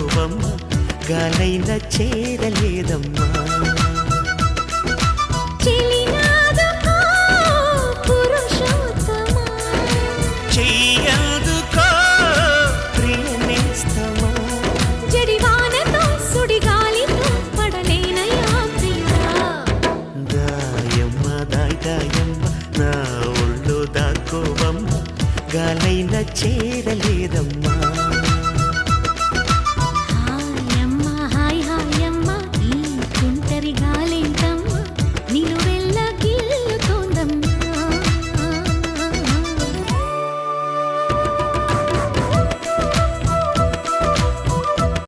దాక్కోవమ్మ గాలైన చేరలేదమ్మా చెయ్యందుకో ప్రియనేస్తమా జడివానతో సుడిగాలితో పడలేనయ్యా ప్రియా దాయమ్మ దాయమ్మ నా ఒళ్ళో దాక్కోవమ్మ గాలైన